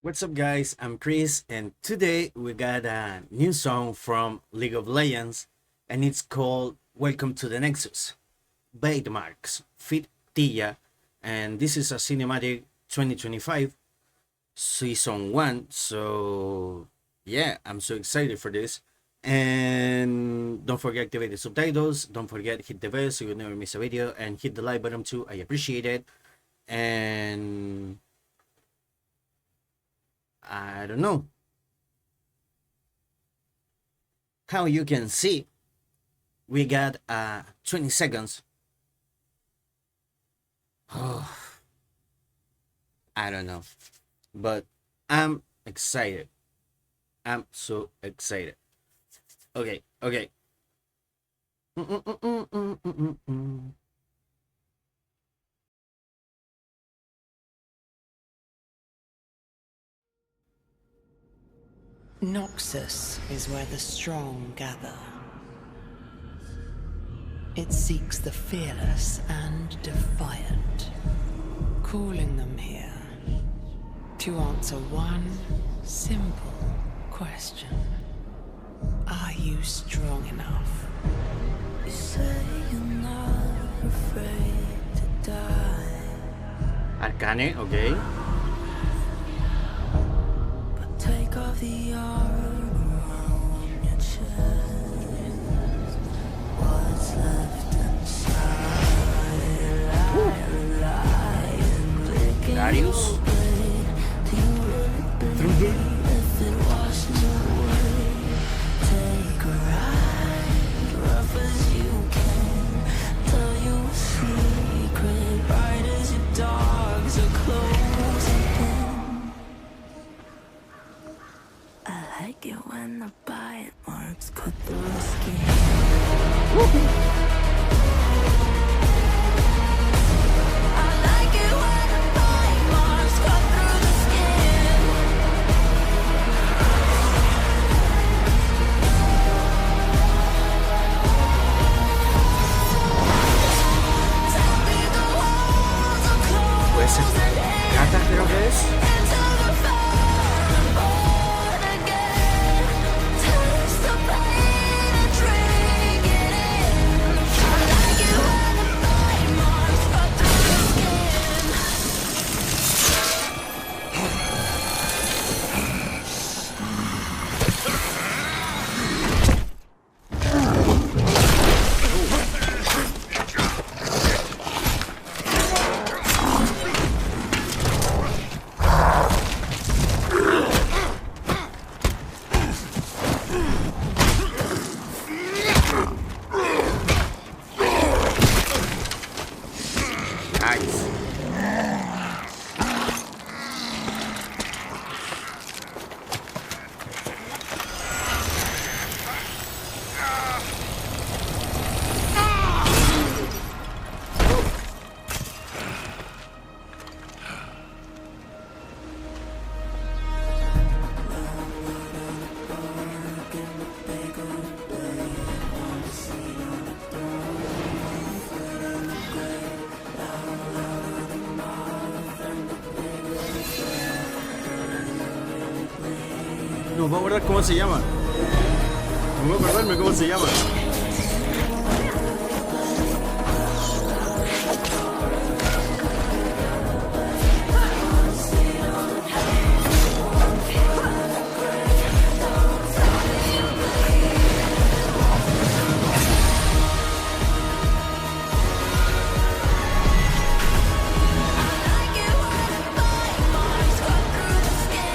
What's up, guys? I'm Chris, and today we got a new song from League of Legends, and it's called Welcome to the Nexus. Baitmarks, Fit Tia, and this is a cinematic 2025 season 1. So, yeah, I'm so excited for this. And don't forget activate the subtitles. Don't forget hit the bell so you never miss a video, and hit the like button too. I appreciate it. And I don't know how you can see we got 20 seconds. Oh, I don't know, but I'm excited. I'm so excited. Okay. Mm-mm-mm-mm-mm-mm-mm. Noxus is where the strong gather. It seeks the fearless and defiant, calling them here to answer one simple question. Are you strong enough? You say you're not afraid to die, Arcane, okay. but take off the armor on your chest. What's left inside? Lying, clicking Darius. your blade. Do you really Through believe the if it washes away? Take a ride, rough as you can. Tell you a secret, right as your dogs are closing in. I like it when the bite marks cut through the skin. I like it when the bite marks cut through the skin. Tell me the walls are Puede ser closing in. Cata, creo que es. Until the fire born again. Taste the pain and drink it in. I like it when the bite marks cut through the skin. Nice. No puedo acordar cómo se llama. No puedo acordarme cómo se llama. Like it when the bite marks cut through the skin.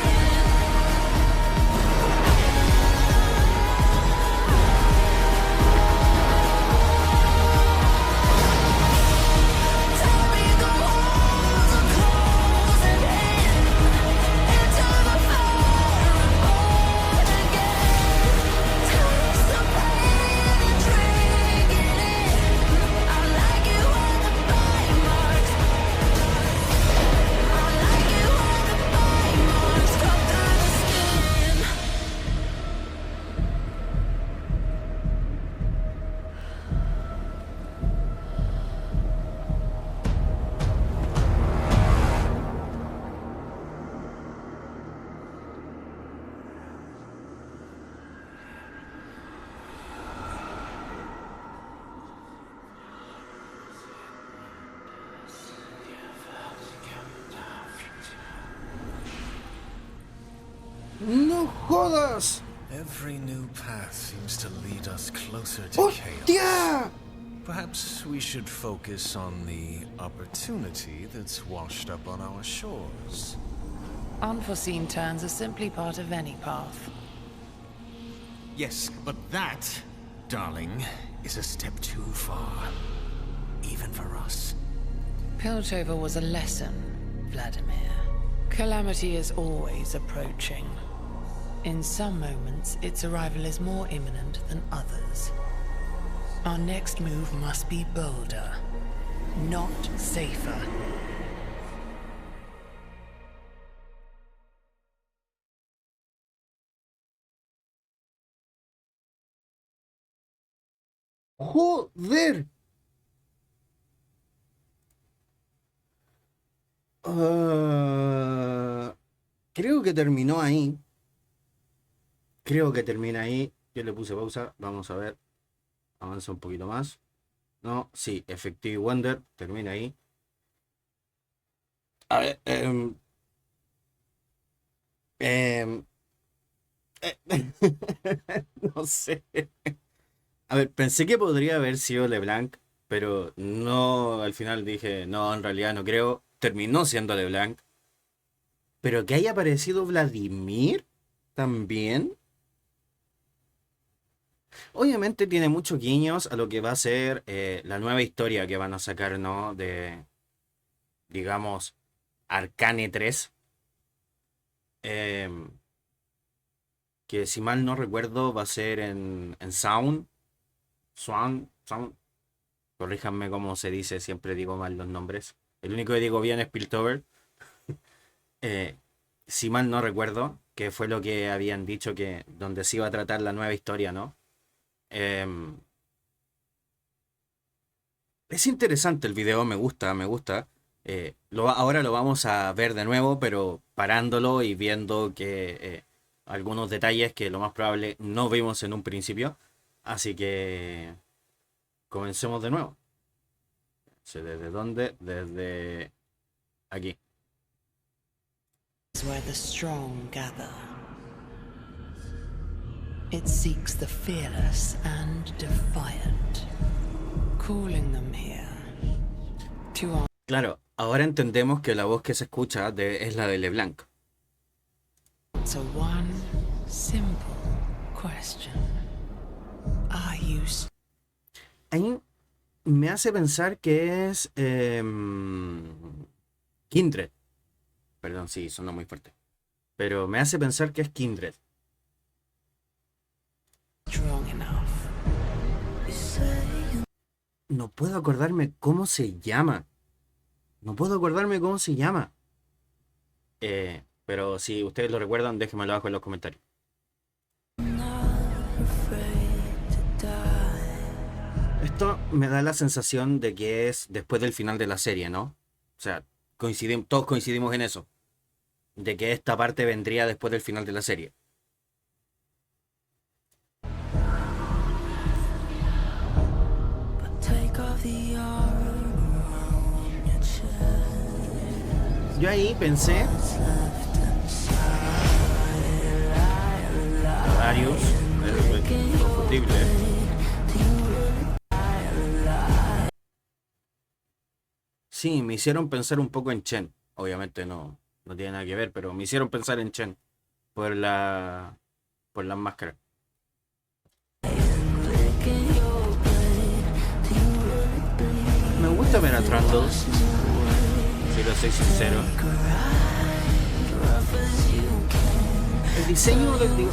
¡No jodas! Every new path seems to lead us closer to chaos. ¡Hostia! Perhaps we should focus on the opportunity that's washed up on our shores. Unforeseen turns are simply part of any path. Yes, but that, darling, is a step too far. Even for us. Piltover was a lesson, Vladimir. Calamity is always approaching. In some moments, its arrival is more imminent than others. Our next move must be bolder, not safer. ¡Joder! Creo que terminó ahí. Creo que termina ahí. Yo le puse pausa. Vamos a ver. Avanza un poquito más. No, sí, Effective Wonder. Termina ahí. A ver. No sé. A ver, pensé que podría haber sido LeBlanc, pero no, al final dije, no, en realidad no creo. Terminó siendo LeBlanc. Pero que haya aparecido Vladimir también. Obviamente tiene muchos guiños a lo que va a ser la nueva historia que van a sacar, ¿no? De, digamos, Arcane 3. Que si mal no recuerdo va a ser en Sound. Sound. Corríjanme cómo se dice, siempre digo mal los nombres. El único que digo bien es Piltover. Si mal no recuerdo, que fue lo que habían dicho que donde se iba a tratar la nueva historia, ¿no? Es interesante el video, me gusta. Ahora lo vamos a ver de nuevo, pero parándolo y viendo que algunos detalles que lo más probable no vimos en un principio. Así que comencemos de nuevo. ¿Desde dónde? Desde aquí. Is where the strong gather. It seeks the fearless and defiant, calling them here to Claro, ahora entendemos que la voz que se escucha es la de LeBlanc. answer one simple question. Are you Ahí me hace pensar que es Kindred. Perdón, sí, sonó muy fuerte. Pero me hace pensar que es Kindred. strong enough? No puedo acordarme cómo se llama. Pero si ustedes lo recuerdan, déjenmelo abajo en los comentarios. Esto me da la sensación de que es después del final de la serie, ¿no? O sea, todos coincidimos en eso. De que esta parte vendría después del final de la serie. Yo ahí pensé Darius, inconfundible. Sí, me hicieron pensar un poco en Chen. Obviamente no tiene nada que ver, pero me hicieron pensar en Chen por las máscaras. Me gusta ver a Trundle, si lo soy sincero. El diseño del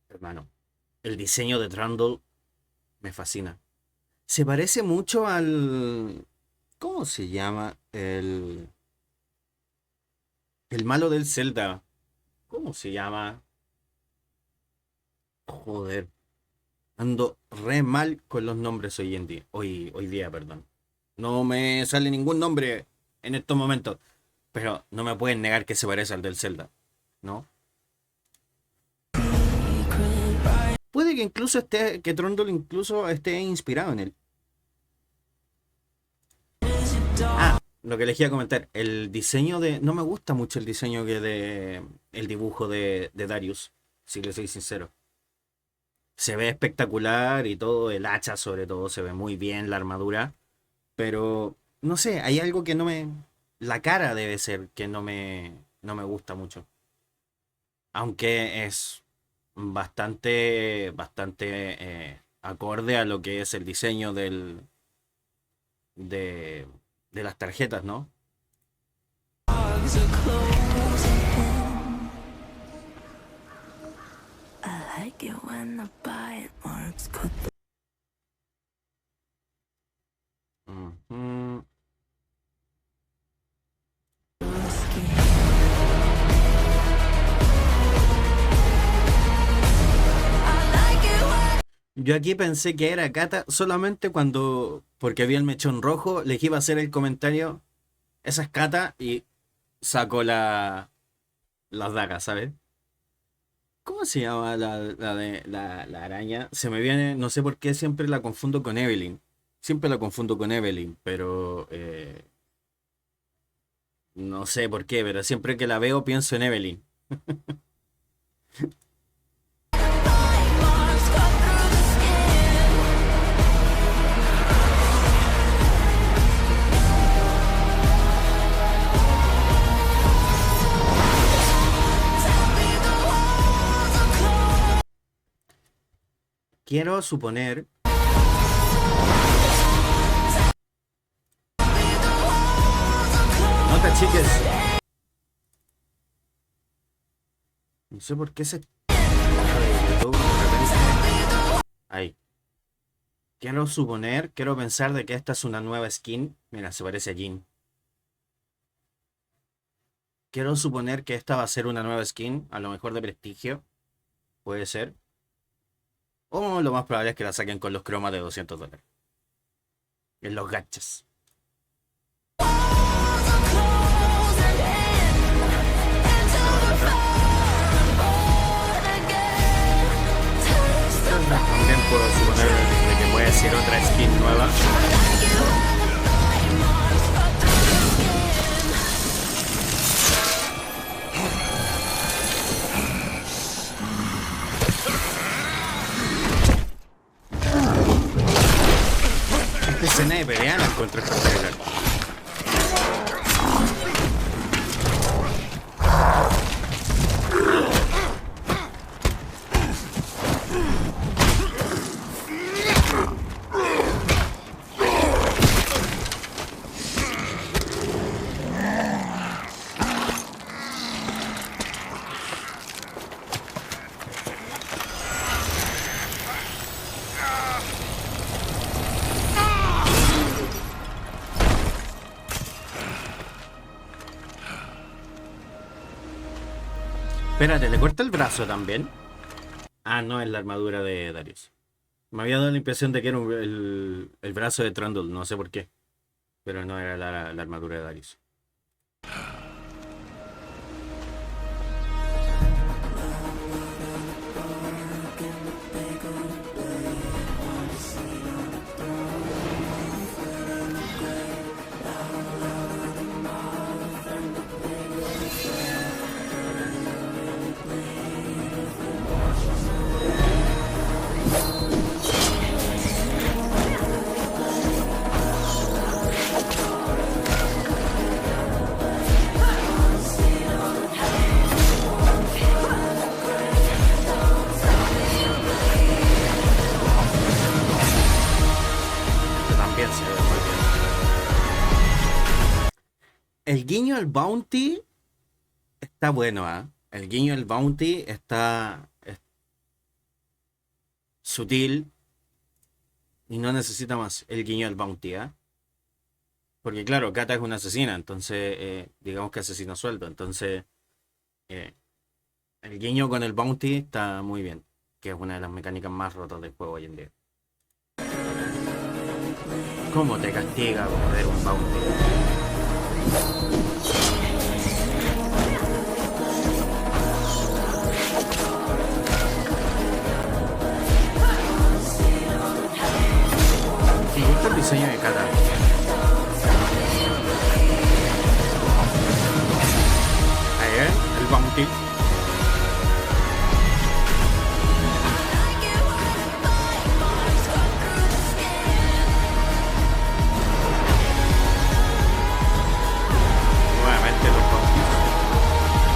hermano, el diseño de Trundle me fascina. Se parece mucho al... ¿Cómo se llama? El malo del Zelda. ¿Cómo se llama? Joder. Ando re mal con los nombres hoy en día. Hoy día, perdón. No me sale ningún nombre en estos momentos. Pero no me pueden negar que se parece al del Zelda, ¿no? Puede que incluso que Trundle incluso esté inspirado en él. Ah, lo que les iba a comentar, el diseño de... No me gusta mucho el diseño que de... El dibujo de Darius, si le soy sincero. Se ve espectacular y todo, el hacha sobre todo, se ve muy bien, la armadura. Pero, no sé, hay algo que no me... La cara debe ser que no me gusta mucho. Aunque es bastante acorde a lo que es el diseño de, de las tarjetas, ¿no? I like it when the bite marks cut Ujú. the skin. I like it when Yo aquí pensé que era Kata solamente cuando, porque vi el mechón rojo, les iba a hacer el comentario, esa es Kata y sacó las dagas, ¿sabes? ¿Cómo se llama la araña? Se me viene, no sé por qué siempre la confundo con Evelyn. Siempre la confundo con Evelyn, pero no sé por qué, pero siempre que la veo pienso en Evelyn. bite marks cut through the skin. Tell me the walls are closed. Quiero suponer, no te achiques. No sé por qué se... YouTube de repente... Ahí. Quiero suponer, quiero pensar de que esta es una nueva skin. Mira, se parece a Jin. Quiero suponer que esta va a ser una nueva skin, a lo mejor de prestigio. Puede ser. O lo más probable es que la saquen con los cromas de $200. En los gachas. También puedo suponer de que puede ser otra skin nueva. Esta escena de pelea la encuentro espectacular. Espérate, ¿le corta el brazo también? Ah, no, es la armadura de Darius. Me había dado la impresión de que era el brazo de Trundle, no sé por qué. Pero no era la armadura de Darius. Este también se ve muy bien. El guiño al Bounty está bueno, ¿ah? El guiño al Bounty está sutil y no necesita más el guiño al Bounty, ¿ah? Porque claro, Kata es una asesina, entonces digamos que asesino suelto, entonces eh, el guiño con el Bounty está muy bien, que es una de las mecánicas más rotas del juego hoy en día. ¿Cómo te castiga perder un Bounty? Me gusta el diseño de Kata. infantil. Nuevamente los cómics.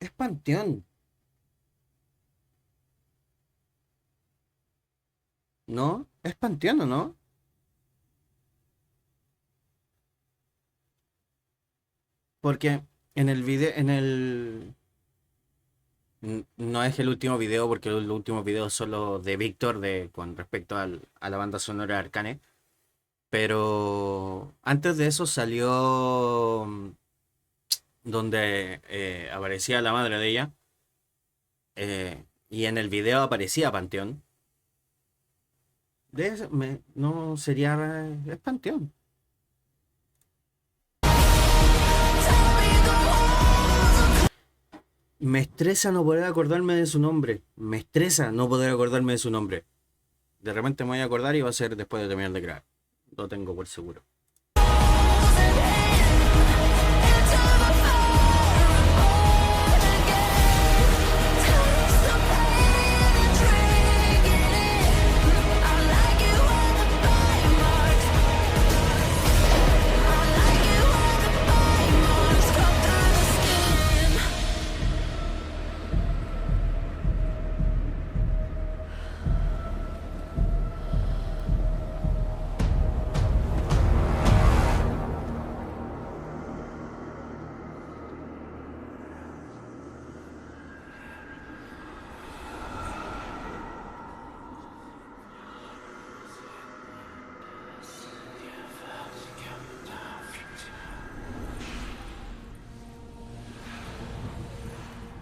Es Panteón. ¿No? ¿Es Panteón o no? Porque en el video, no es el último video, porque los últimos videos son los de Víctor con respecto a la banda sonora de Arcane. Pero antes de eso salió donde aparecía la madre de ella. Y en el video aparecía Panteón. No sería. Es Panteón. Me estresa no poder acordarme de su nombre. Me estresa no poder acordarme de su nombre. De repente me voy a acordar y va a ser después de terminar de grabar. Lo tengo por seguro.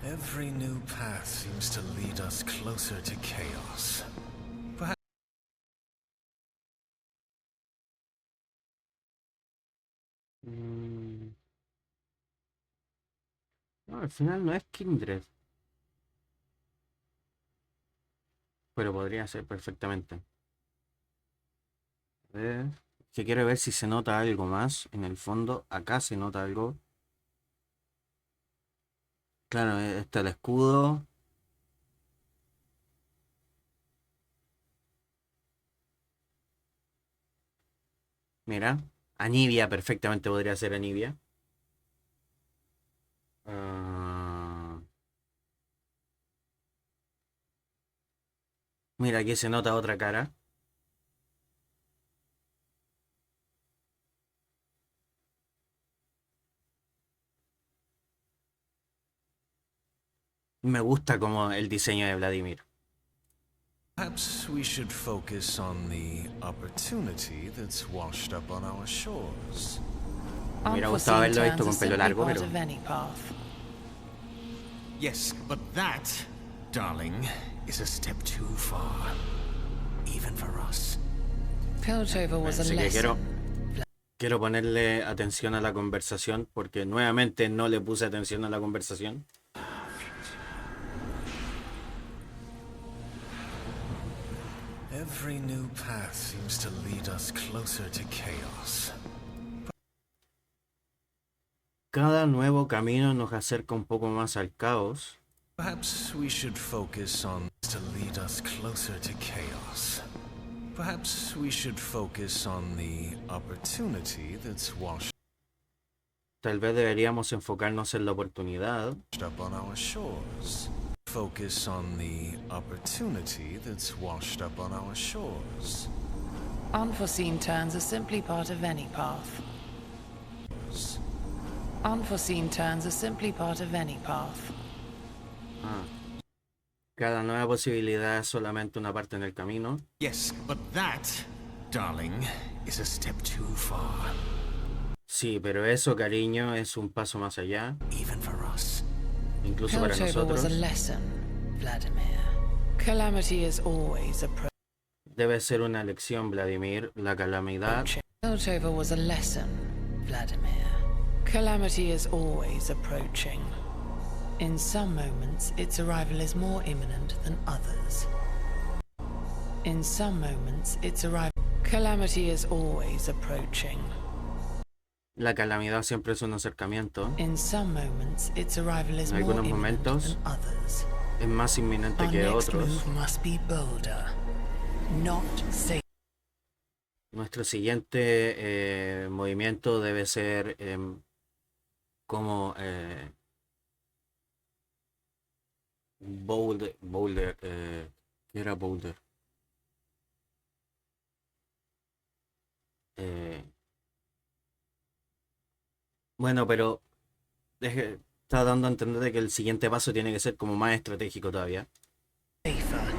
Every new path seems to lead us closer to chaos. Perhaps No, al final no es Kindred. Pero podría ser perfectamente. A ver. Que quiero ver si se nota algo más en el fondo. Acá se nota algo. Claro, está el escudo. Mira, Anivia perfectamente podría ser Anivia. Mira, aquí se nota otra cara. Me gusta como el diseño de Vladimir. we should focus on the opportunity that's washed up on our shores. Me hubiera gustado haberlo visto con pelo largo, pero Yes, but that, darling, is a step too far. Even for us. Piltover was a así que lesson. quiero ponerle atención a la conversación, porque nuevamente no le puse atención a la conversación. Every new path seems to lead us closer to chaos. Cada nuevo camino nos acerca un poco más al caos. Perhaps we should focus on to lead us closer to chaos. Perhaps we should focus on the opportunity that's washed Tal vez deberíamos enfocarnos en la oportunidad. up on our shores. Focus on the opportunity that's washed up on our shores. Unforeseen turns are simply part of any path. Unforeseen turns are simply part of any path. Cada nueva posibilidad es solamente una parte en el camino. Yes, but that, darling, is a step too far. Sí, pero eso, cariño, es un paso más allá, Even for us. incluso para Piltover was a nosotros. lesson, Vladimir. Calamity is always Debe ser una lección, Vladimir. La calamidad approaching. Piltover was a lesson, Vladimir. Calamity is always approaching. In some moments, its arrival is more imminent than others. In some moments, its arrival. Calamity is always approaching. La calamidad siempre es un acercamiento. In some moments, its arrival is En more algunos imminent momentos than others. es más inminente Our que next otros. move must be bolder, not safe. Nuestro siguiente movimiento debe ser como Boulder. ¿Qué era Boulder? Eh, bueno, pero está dando a entender de que el siguiente paso tiene que ser como más estratégico todavía. Safer.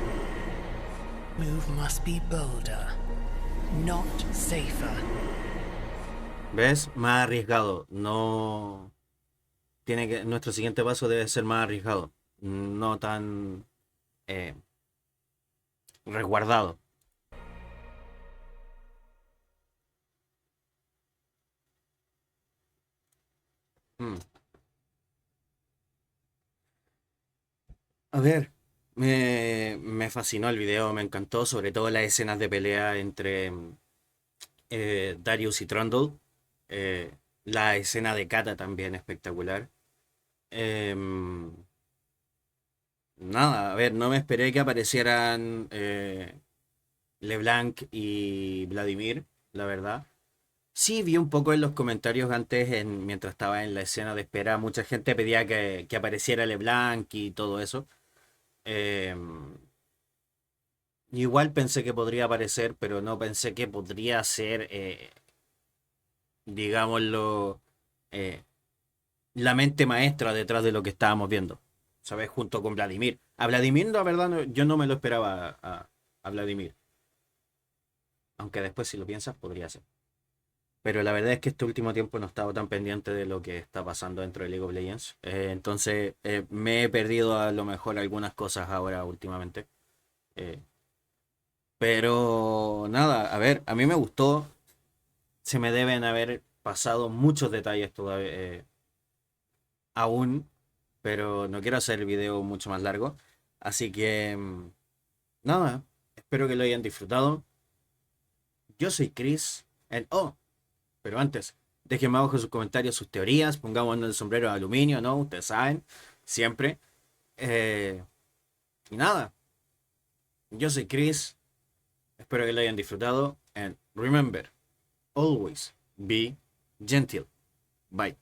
Move must be bolder, not safer. ¿Ves? Más arriesgado. No. Nuestro siguiente paso debe ser más arriesgado. No tan eh, resguardado. Mm. A ver, me fascinó el video, me encantó, sobre todo las escenas de pelea entre Darius y Trundle. La escena de Kata también espectacular. Em, Nada, a ver, no me esperé que aparecieran LeBlanc y Vladimir, la verdad. Sí, vi un poco en los comentarios antes, mientras estaba en la escena de espera, mucha gente pedía que apareciera LeBlanc y todo eso. Em, Igual pensé que podría aparecer, pero no pensé que podría ser, digámoslo, eh, la mente maestra detrás de lo que estábamos viendo. ¿Sabes? Junto con Vladimir. A Vladimir, la verdad, yo no me lo esperaba a Vladimir. Aunque después, si lo piensas, podría ser. Pero la verdad es que este último tiempo no he estado tan pendiente de lo que está pasando dentro de League of Legends. Entonces, me he perdido a lo mejor algunas cosas ahora últimamente. Eh, pero nada, a ver, a mí me gustó. Se me deben haber pasado muchos detalles todavía aún, pero no quiero hacer el video mucho más largo. Así que nada, espero que lo hayan disfrutado. Yo soy Chris. Oh, pero antes, déjenme abajo sus comentarios, sus teorías. Pongamos el sombrero de aluminio, ¿no? Ustedes saben, siempre. Eh, y nada, yo soy Chris. Espero que lo hayan disfrutado. And remember, always be gentle. Bye.